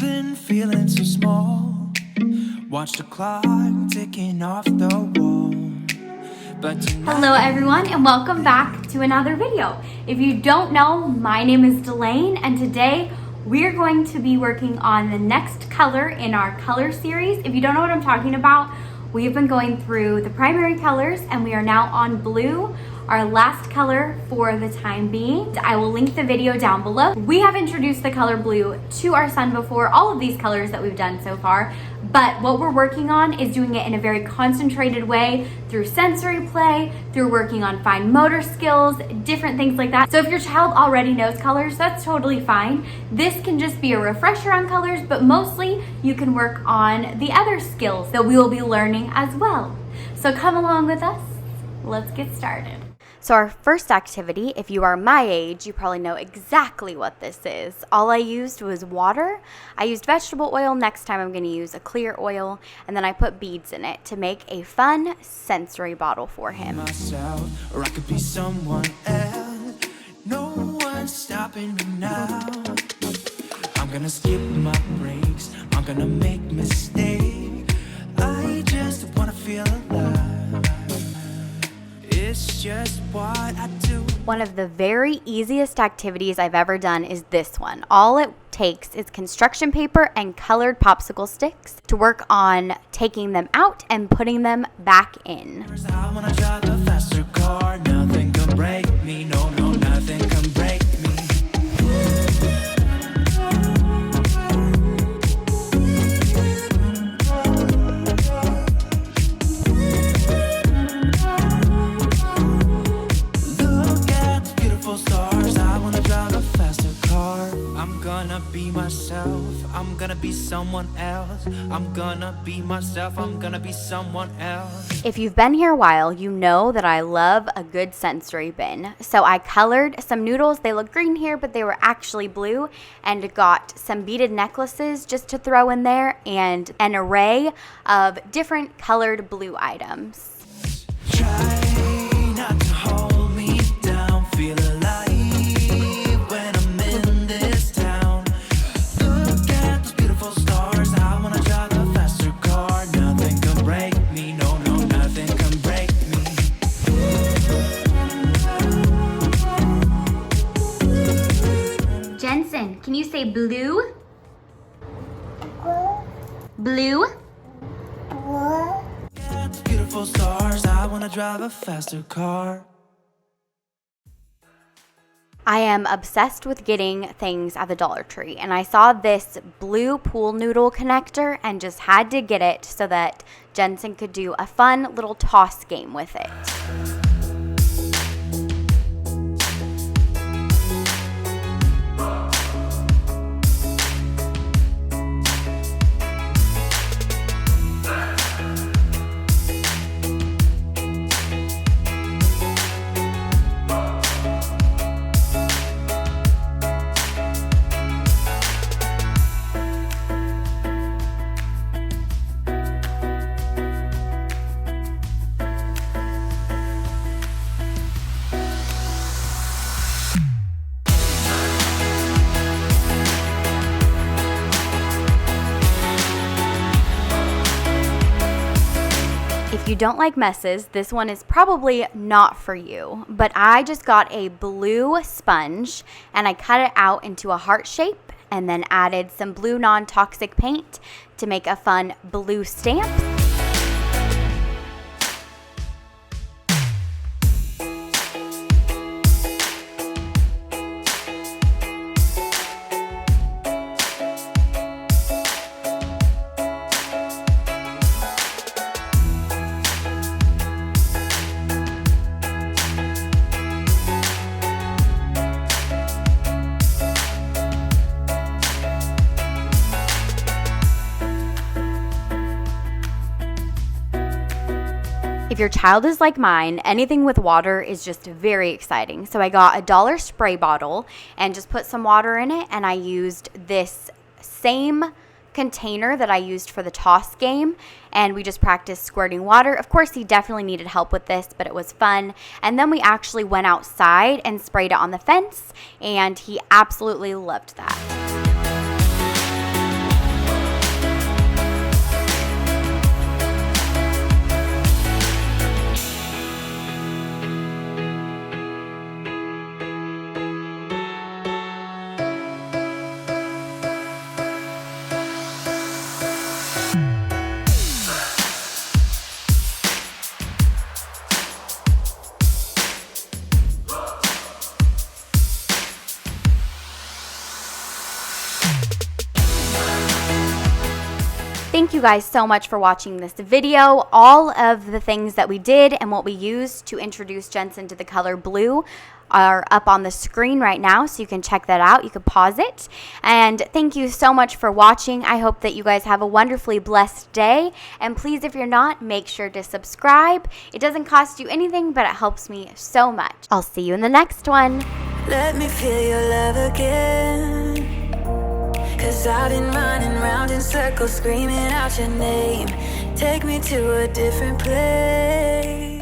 been feeling so small. Watch the clock ticking off the wall. Hello everyone and welcome back to another video. If you don't know, my name is Delaine and today we're going to be working on the next color in our color series. If you don't know what I'm talking about, we've been going through the primary colors and we are now on blue, our last color for the time being. I will link the video down below. We have introduced the color blue to our son before, all of these colors that we've done so far, but what we're working on is doing it in a very concentrated way through Sensoryplay, through working on fine motor skills, different things like that. So if your child already knows colors, that's totally fine. This can just be a refresher on colors, but mostly you can work on the other skills that we will be learning as well. So come along with us. Let's get started. So our first activity, if you are my age, you probably know exactly what this is. All I used was water. I used vegetable oil. Next time I'm going to use a clear oil. And then I put beads in it to make a fun sensory bottle for him. Myself, or I could be someone else. No one's stopping me now. I'm going to skip my breaks. I'm going to make mistakes. I just want to feel alive. It's just what I do. One of the very easiest activities I've ever done is this one. All it takes is construction paper and colored popsicle sticks to work on taking them out and putting them back in. I wanna drive a faster car. Nothing can break me. No, nothing can break me. I'm gonna be someone else. I'm gonna be myself. I'm gonna be someone else. If you've been here a while, you know that I love a good sensory bin. So I colored some noodles. They look green here, but they were actually blue, and got some beaded necklaces just to throw in there and an array of different colored blue items. Try not to hold me down. Feel alive when I'm in this town. Look at those beautiful stars. I wanna drive a faster car. Nothing can break me. No, nothing can break me. Jensen, can you say blue? Blue? Beautiful stars, I wanna drive a faster car. I am obsessed with getting things at the Dollar Tree, and I saw this blue pool noodle connector and just had to get it so that Jensen could do a fun little toss game with it. If you don't like messes, this one is probably not for you, but I just got a blue sponge and I cut it out into a heart shape and then added some blue non-toxic paint to make a fun blue stamp. If your child is like mine, anything with water is just very exciting. So I got a $1 spray bottle and just put some water in it, and I used this same container that I used for the toss game, and we just practiced squirting water. Of course, he definitely needed help with this, but it was fun. And then we actually went outside and sprayed it on the fence, and he absolutely loved that. Thank you guys so much for watching this video. All of the things that we did and what we used to introduce Jensen to the color blue are up on the screen right now, so you can check that out. You can pause it. And thank you so much for watching. I hope that you guys have a wonderfully blessed day. And please, if you're not, make sure to subscribe. It doesn't cost you anything, but it helps me so much. I'll see you in the next one. Let me feel your love again, 'cause I've been running round in circles screaming out your name. Take me to a different place.